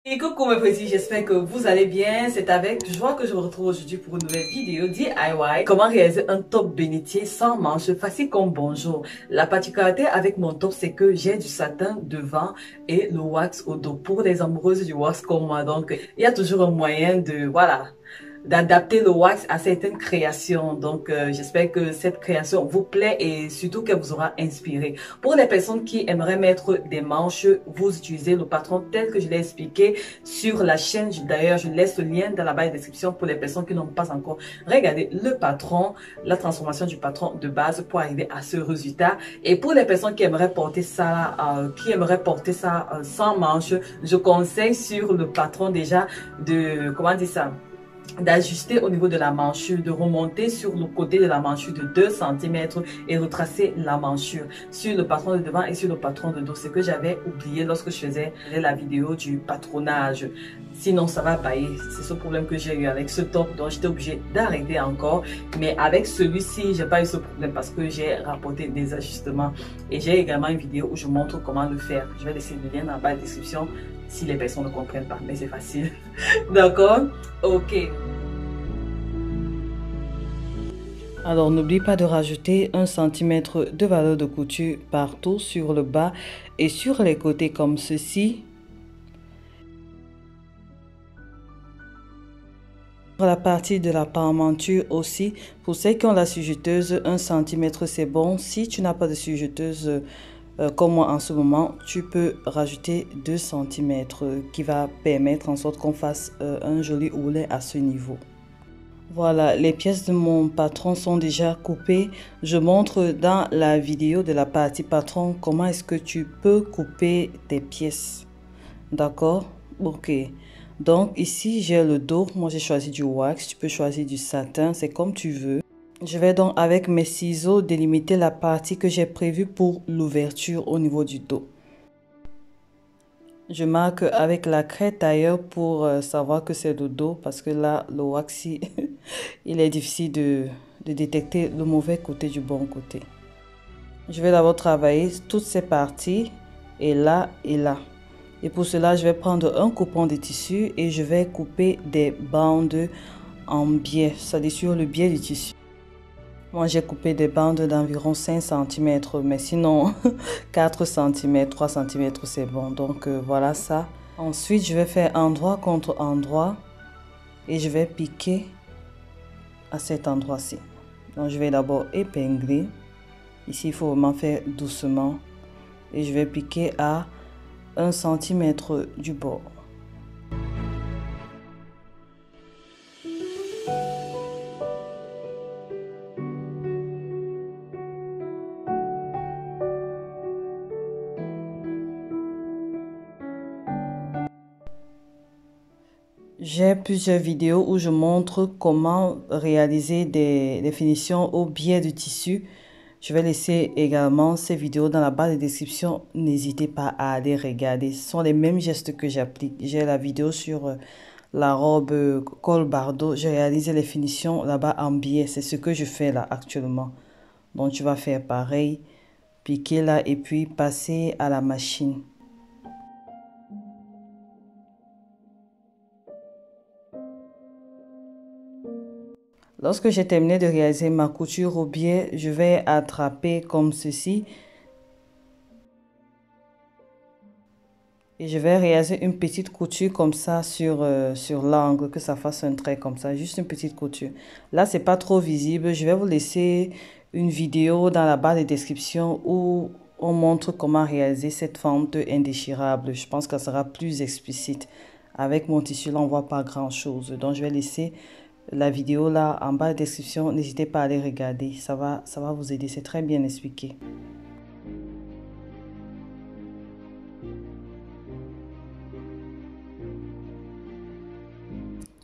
Et coucou mes petits, j'espère que vous allez bien. C'est avec joie que je vous retrouve aujourd'hui pour une nouvelle vidéo DIY. Comment réaliser un top bénitier sans manches, facile comme bonjour. La particularité avec mon top, c'est que j'ai du satin devant et le wax au dos. Pour les amoureuses du wax comme moi, donc il y a toujours un moyen de, voilà, d'adapter le wax à certaines créations. Donc, j'espère que cette création vous plaît et surtout qu'elle vous aura inspiré. Pour les personnes qui aimeraient mettre des manches, vous utilisez le patron tel que je l'ai expliqué sur la chaîne. D'ailleurs, je laisse le lien dans la barre de description pour les personnes qui n'ont pas encore regardé le patron, la transformation du patron de base pour arriver à ce résultat. Et pour les personnes qui aimeraient porter ça, sans manches, je conseille sur le patron déjà de, comment dire ça, d'ajuster au niveau de la manchure, de remonter sur le côté de la manchure de 2 cm et retracer la manchure sur le patron de devant et sur le patron de dos. C'est que j'avais oublié lorsque je faisais la vidéo du patronage. Sinon, ça va bailler. C'est ce problème que j'ai eu avec ce top, donc j'étais obligée d'arrêter encore. Mais avec celui-ci, j'ai pas eu ce problème parce que j'ai rapporté des ajustements. Et j'ai également une vidéo où je montre comment le faire. Je vais laisser le lien dans la barre de description si les personnes ne comprennent pas, mais c'est facile. D'accord? Ok. Alors, n'oublie pas de rajouter 1 cm de valeur de couture partout sur le bas et sur les côtés comme ceci. Pour la partie de la parmenture aussi, pour ceux qui ont la sujeteuse, 1 cm c'est bon. Si tu n'as pas de sujeteuse comme moi en ce moment, tu peux rajouter 2 cm qui va permettre en sorte qu'on fasse un joli ourlet à ce niveau. Voilà, les pièces de mon patron sont déjà coupées. Je montre dans la vidéo de la partie patron comment est-ce que tu peux couper tes pièces. D'accord? Ok. Donc ici, j'ai le dos. Moi, j'ai choisi du wax. Tu peux choisir du satin. C'est comme tu veux. Je vais donc avec mes ciseaux délimiter la partie que j'ai prévue pour l'ouverture au niveau du dos. Je marque avec la craie tailleur pour savoir que c'est le dos parce que là, le waxy, il est difficile de détecter le mauvais côté du bon côté. Je vais d'abord travailler toutes ces parties et là et là. Et pour cela, je vais prendre un coupon de tissu et je vais couper des bandes en biais, c'est-à-dire sur le biais du tissu. Moi, j'ai coupé des bandes d'environ 5 cm, mais sinon 4 cm, 3 cm, c'est bon. Donc, voilà ça. Ensuite, je vais faire endroit contre endroit et je vais piquer à cet endroit-ci. Donc, je vais d'abord épingler. Ici, il faut vraiment faire doucement et je vais piquer à 1 cm du bord. J'ai plusieurs vidéos où je montre comment réaliser des finitions au biais du tissu. Je vais laisser également ces vidéos dans la barre de description. N'hésitez pas à aller regarder. Ce sont les mêmes gestes que j'applique. J'ai la vidéo sur la robe col bardeau. J'ai réalisé les finitions là-bas en biais. C'est ce que je fais là actuellement. Donc tu vas faire pareil. Piquer là et puis passer à la machine. Lorsque j'ai terminé de réaliser ma couture au biais, je vais attraper comme ceci. Et je vais réaliser une petite couture comme ça sur l'angle, que ça fasse un trait comme ça, juste une petite couture. Là, c'est pas trop visible. Je vais vous laisser une vidéo dans la barre de description où on montre comment réaliser cette fente indéchirable. Je pense qu'elle sera plus explicite. Avec mon tissu, là, on voit pas grand-chose. Donc, je vais laisser la vidéo là en bas de description. N'hésitez pas à aller regarder. Ça va vous aider. C'est très bien expliqué.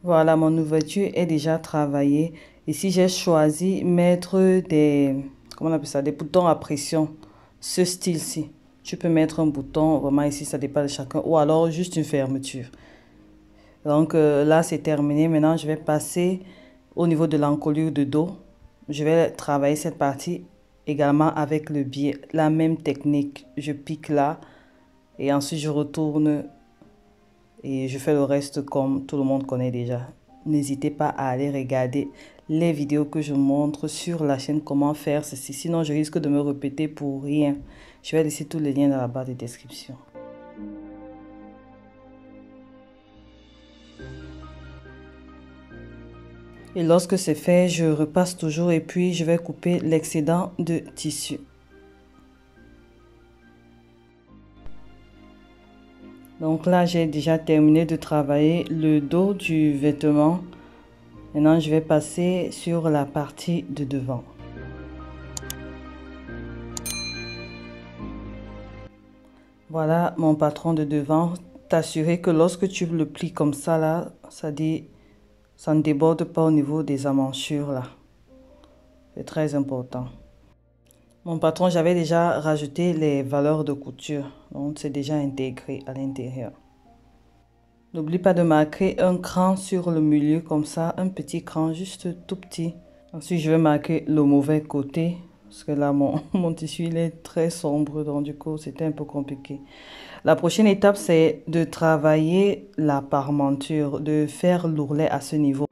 Voilà, mon ouverture est déjà travaillée. Ici, j'ai choisi mettre comment on appelle ça, des boutons à pression. Ce style-ci. Tu peux mettre un bouton, vraiment ici, ça dépend de chacun. Ou alors juste une fermeture. Donc là, c'est terminé. Maintenant, je vais passer au niveau de l'encolure de dos. Je vais travailler cette partie également avec le biais. La même technique. Je pique là et ensuite je retourne Et je fais le reste comme tout le monde connaît déjà. N'hésitez pas à aller regarder les vidéos que je montre sur la chaîne comment faire ceci. Sinon, je risque de me répéter pour rien. Je vais laisser tous les liens dans la barre de description. Et lorsque c'est fait, je repasse toujours et puis je vais couper l'excédent de tissu. Donc là, j'ai déjà terminé de travailler le dos du vêtement. Maintenant, je vais passer sur la partie de devant. Voilà mon patron de devant. T'assurer que lorsque tu le plies comme ça, là, ça ne déborde pas au niveau des emmanchures, là. C'est très important. Mon patron, j'avais déjà rajouté les valeurs de couture. Donc, c'est déjà intégré à l'intérieur. N'oublie pas de marquer un cran sur le milieu comme ça, un petit cran juste tout petit. Ensuite, je vais marquer le mauvais côté parce que là, mon tissu il est très sombre, donc du coup, c'était un peu compliqué. La prochaine étape, c'est de travailler la parmenture, de faire l'ourlet à ce niveau.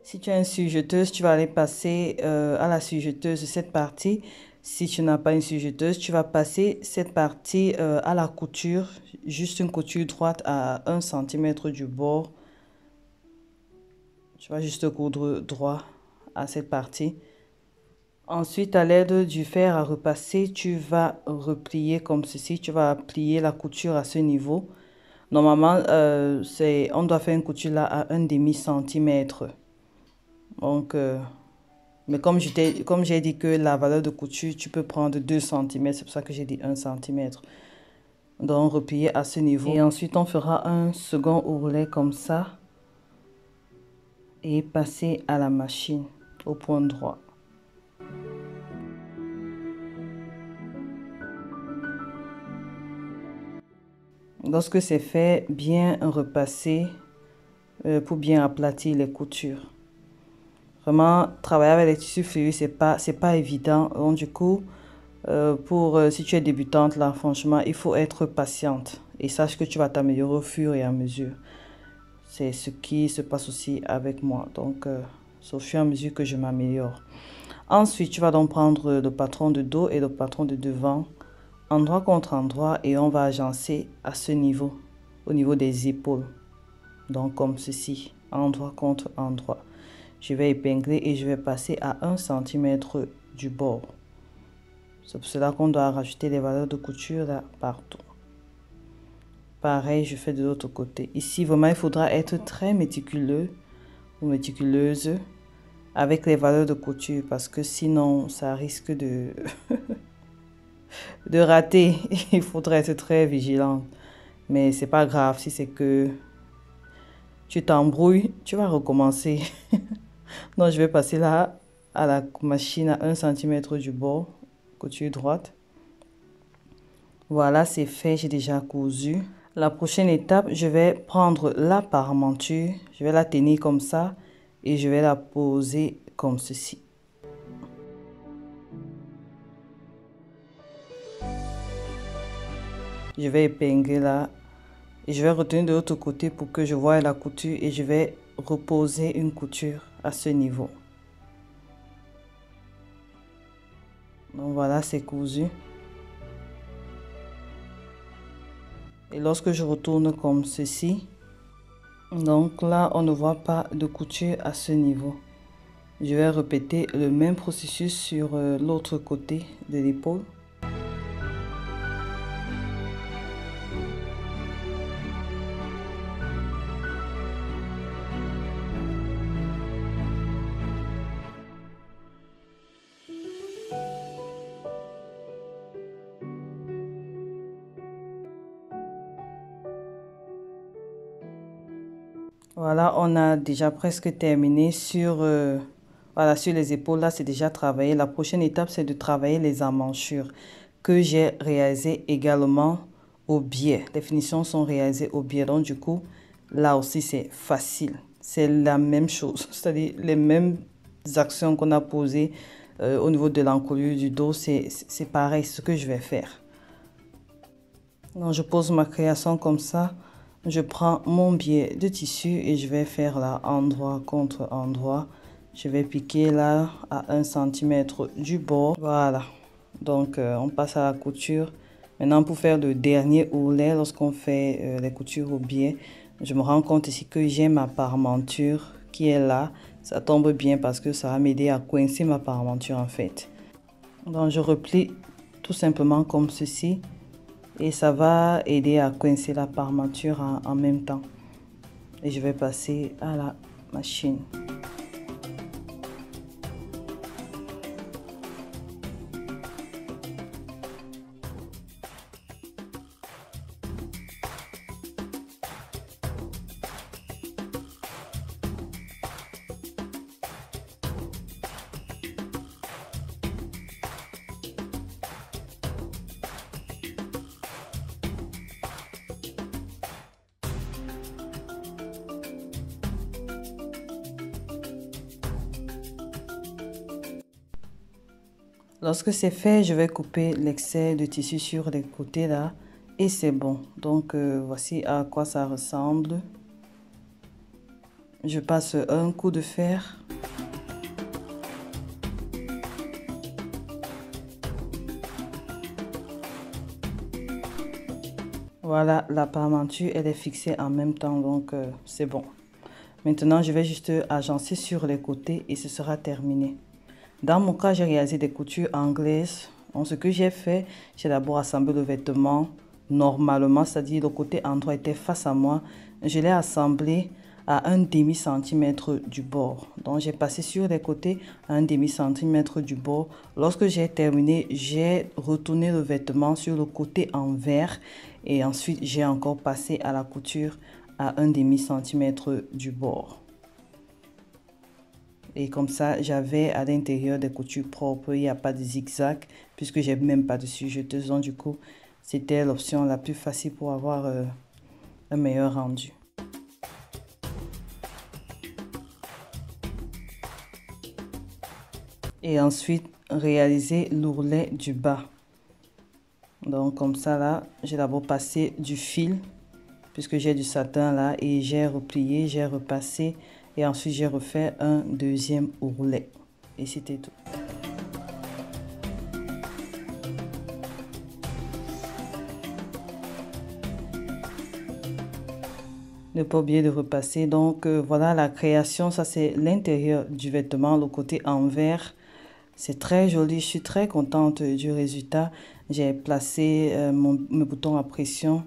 Si tu as une sujeteuse, tu vas aller passer à la sujeteuse cette partie. Si tu n'as pas une sujeteuse, tu vas passer cette partie à la couture, juste une couture droite à 1 cm du bord. Tu vas juste coudre droit à cette partie. Ensuite, à l'aide du fer à repasser, tu vas replier comme ceci. Tu vas plier la couture à ce niveau. Normalement, on doit faire une couture là à 1,5 cm. Donc, mais comme j'ai dit que la valeur de couture, tu peux prendre 2 cm. C'est pour ça que j'ai dit 1 cm. Donc, replier à ce niveau. Et ensuite, on fera un second ourlet comme ça. Et passer à la machine au point droit. Lorsque c'est fait, bien repasser pour bien aplatir les coutures. Vraiment, travailler avec les tissus fluides, c'est pas évident. Donc du coup, si tu es débutante là, franchement, il faut être patiente. Et sache que tu vas t'améliorer au fur et à mesure. C'est ce qui se passe aussi avec moi. Donc, c'est au fur et à mesure que je m'améliore. Ensuite, tu vas donc prendre le patron de dos et le patron de devant, endroit contre endroit, et on va agencer à ce niveau, au niveau des épaules. Donc, comme ceci, endroit contre endroit. Je vais épingler et je vais passer à 1 cm du bord. C'est pour cela qu'on doit rajouter les valeurs de couture là partout. Pareil, je fais de l'autre côté. Ici, vraiment, il faudra être très méticuleux ou méticuleuse avec les valeurs de couture parce que sinon, ça risque de, de rater. Il faudrait être très vigilant. Mais c'est pas grave si c'est que tu t'embrouilles, tu vas recommencer. Donc, je vais passer là à la machine à 1 cm du bord, couture droite. Voilà, c'est fait, j'ai déjà cousu. La prochaine étape, je vais prendre la parmenture, je vais la tenir comme ça et je vais la poser comme ceci. Je vais épingler là et je vais retenir de l'autre côté pour que je voie la couture et je vais reposer une couture à ce niveau. Donc voilà, c'est cousu. Et lorsque je retourne comme ceci, donc là, on ne voit pas de couture à ce niveau. Je vais répéter le même processus sur l'autre côté de l'épaule. Voilà, on a déjà presque terminé sur, voilà, sur les épaules. Là, c'est déjà travaillé. La prochaine étape, c'est de travailler les emmanchures que j'ai réalisées également au biais. Les finitions sont réalisées au biais. Donc, du coup, là aussi, c'est facile. C'est la même chose. C'est-à-dire les mêmes actions qu'on a posées au niveau de l'encolure du dos. C'est pareil, ce que je vais faire. Donc, je pose ma création comme ça. Je prends mon biais de tissu et je vais faire là endroit contre endroit. Je vais piquer là à 1 cm du bord. Voilà. Donc, on passe à la couture. Maintenant, pour faire le dernier ourlet, lorsqu'on fait les coutures au biais, je me rends compte ici que j'ai ma parementure qui est là. Ça tombe bien parce que ça va m'aider à coincer ma parementure en fait. Donc, je replie tout simplement comme ceci. Et ça va aider à coincer la parementure en même temps. Et je vais passer à la machine. Lorsque c'est fait, je vais couper l'excès de tissu sur les côtés là et c'est bon. Donc voici à quoi ça ressemble. Je passe un coup de fer. Voilà, la parementure elle est fixée en même temps donc c'est bon. Maintenant je vais juste agencer sur les côtés et ce sera terminé. Dans mon cas, j'ai réalisé des coutures anglaises. Donc, ce que j'ai fait, j'ai d'abord assemblé le vêtement normalement, c'est-à-dire le côté endroit était face à moi. Je l'ai assemblé à 1/2 centimètre du bord. Donc, j'ai passé sur les côtés à 1/2 centimètre du bord. Lorsque j'ai terminé, j'ai retourné le vêtement sur le côté envers et ensuite, j'ai encore passé à la couture à 1/2 centimètre du bord. Et comme ça, j'avais à l'intérieur des coutures propres. Il n'y a pas de zigzag puisque j'ai même pas de sujeteuse. Donc du coup, c'était l'option la plus facile pour avoir un meilleur rendu. Et ensuite, réaliser l'ourlet du bas. Donc comme ça là, j'ai d'abord passé du fil puisque j'ai du satin là et j'ai replié, j'ai repassé. Et ensuite, j'ai refait un deuxième ourlet. Et c'était tout. Ne pas oublier de repasser. Donc, voilà la création. Ça, c'est l'intérieur du vêtement, le côté envers. C'est très joli. Je suis très contente du résultat. J'ai placé mes boutons à pression.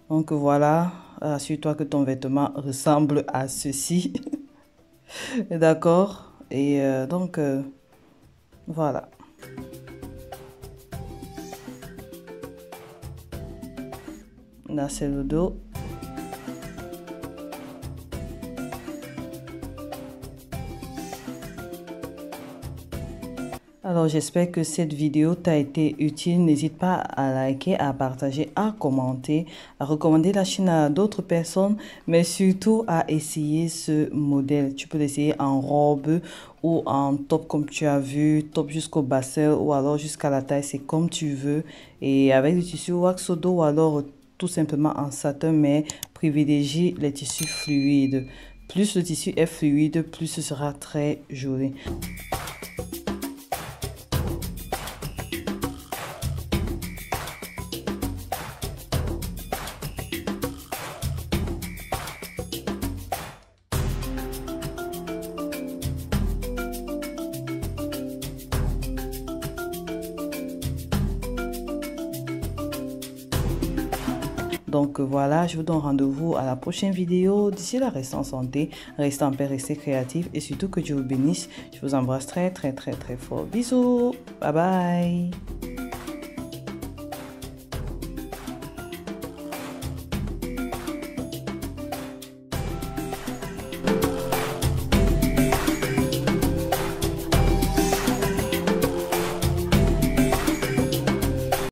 Donc, voilà. Assure-toi que ton vêtement ressemble à ceci. D'accord. Et donc, voilà. Là, c'est le dos. Alors, j'espère que cette vidéo t'a été utile. N'hésite pas à liker, à partager, à commenter, à recommander la chaîne à d'autres personnes, mais surtout à essayer ce modèle. Tu peux l'essayer en robe ou en top comme tu as vu, top jusqu'au bassin ou alors jusqu'à la taille, c'est comme tu veux. Et avec du tissu wax au dos ou alors tout simplement en satin, mais privilégie les tissus fluides. Plus le tissu est fluide, plus ce sera très joli. Donc voilà, je vous donne rendez-vous à la prochaine vidéo. D'ici là, restez en santé, restez en paix, restez créatifs et surtout que Dieu vous bénisse. Je vous embrasse très fort. Bisous, bye bye.